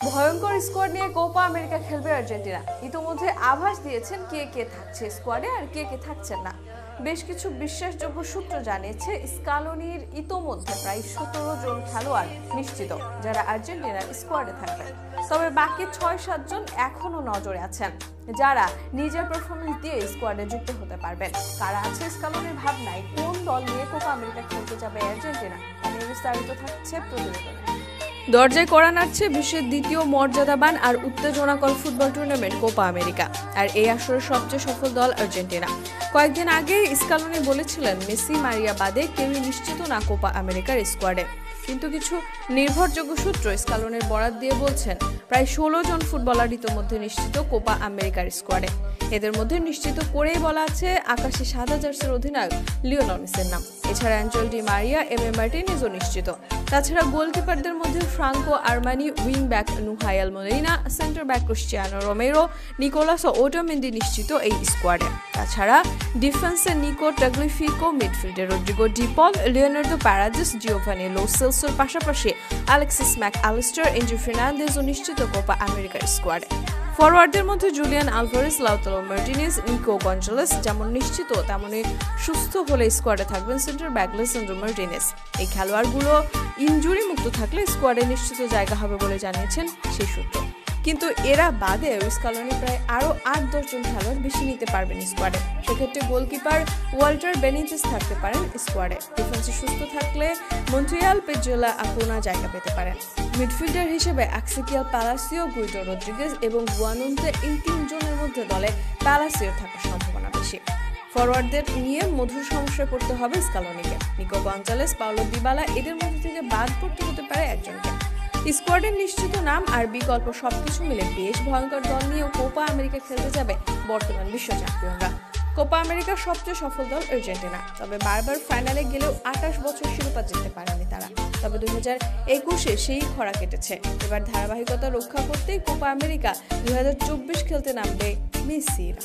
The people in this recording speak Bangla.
ভয়ঙ্কর স্কোয়াড নিয়ে কোপা আমেরিকা খেলবে আর্জেন্টিনা। ইতোমধ্যে আভাস দিয়েছেন কে কে থাকছে স্কোয়াডে আর কে কে থাকছেন না। বেশ কিছু বিশ্বাসযোগ্য সূত্র জানিয়েছে স্কালোনির ইতোমধ্যে প্রায় 17 জন খেলোয়াড় নিশ্চিত যারা আর্জেন্টিনার স্কোয়াডে থাকবেন। তবে বাকি 6-7 জন এখনো নজরে আছেন যারা নিজের পারফরমেন্স দিয়ে স্কোয়াডে যুক্ত হতে পারবেন। কারা আছে স্কালোনির ভাবনায়, কোন দল নিয়ে কোপা আমেরিকা খেলতে যাবে আর্জেন্টিনা, তা নিয়ে বিস্তারিত থাকছে প্রতিবেদনে। দরজায় কড়া নাড়ছে বিশ্বের দ্বিতীয় মর্যাদাবান আর উত্তেজনাকর ফুটবল টুর্নামেন্ট কোপা আমেরিকা। আর এই আসরের সবচেয়ে সফল দল আর্জেন্টিনা। কয়েকদিন আগে স্কালোনি বলেছিলেন মেসি মারিয়া বাদে কেউই নিশ্চিত না কোপা আমেরিকার স্কোয়াডে। কিন্তু কিছু নির্ভরযোগ্য সূত্র স্কালোনির বরাত দিয়ে বলছেন প্রায় 16 জন ফুটবলার ইতোমধ্যে নিশ্চিত কোপা আমেরিকার স্কোয়াডে। এদের মধ্যে নিশ্চিত করেই বলা আছে আকাশে সাদা জার্সির অধিনায়ক লিওনেল মেসির নাম। এছাড়া অ্যাঞ্জেল ডি মারিয়া, এমএ মার্টিনেজও নিশ্চিত। তাছাড়া গোলকিপারদের মধ্যে Franco Armani, wing back Nahuel Molina, centre back Cristiano Romero, Nicolas Otamendi নিশ্চিত এই স্কোয়াডে। তাছাড়া ডিফেন্সে নিকো টাগলিফিকো, মিডফিল্ডে Rodrigo De Paul, Leonardo Paredes, Giovani Lo সেলসোর পাশাপাশি অ্যালেক্সিস ম্যাক অ্যালিস্টার, এনজো ফার্নান্দেজও নিশ্চিত কোপা আমেরিকার স্কোয়াডে। ফরওয়ার্ডদের মধ্যে Julian Alvarez, Lautaro Martinez, Nico Gonzalez যেমন নিশ্চিত তেমনই সুস্থ হলে স্কোয়াডে থাকবেন সেন্টার ব্যাক লিসান্ড্রো মার্টিনেজ। এই খেলোয়াড়গুলো ইনজুরি মুক্ত থাকলে স্কোয়াডে নিশ্চিত জায়গা হবে বলে জানিয়েছেন সেই সূত্র। কিন্তু এরা বাদেও স্কালোনি প্রায় আরও 8-10 জন খেলোয়াড় বেশি নিতে পারবেন স্কোয়াডে। সেক্ষেত্রে গোলকিপার ওয়াল্টার বেনিতেজ থাকতে পারেন স্কোয়াডে। ডিফেন্সে সুস্থ থাকলে মন্ট্রিয়াল পেজোলা আকুনা জায়গা পেতে পারেন। মিডফিল্ডার হিসেবে অ্যাক্সিকিয়াল প্যালাসিও, গুইডো রদ্রিগেজ এবং বুয়ানোন্তে, এই 3 জনের মধ্যে দলে প্যালাসিও থাকার সম্ভাবনা বেশি। ফরওয়ার্ডদের নিয়ে মধুর সমস্যায় পড়তে হবে স্কালোনিকে। নিকো গঞ্জালেস, পাওলো দিবালা এদের মধ্যে থেকে বাদ পড়তে হতে পারে একজনকে। স্কোয়াডের নিশ্চিত নাম আর বিকল্প সবকিছু মিলে বেশ ভয়ঙ্কর দল নিয়েও কোপা আমেরিকা খেলতে যাবে বর্তমান বিশ্ব চ্যাম্পিয়নরা। কোপা আমেরিকার সবচেয়ে সফল দল আর্জেন্টিনা। তবে বারবার ফাইনালে গেলেও 28 বছর শিরোপা জিততে পারেনি তারা। তবে 2021-এ সেই খরা কেটেছে। এবার ধারাবাহিকতা রক্ষা করতেই কোপা আমেরিকা 2024 খেলতে নামবে মেসিরা।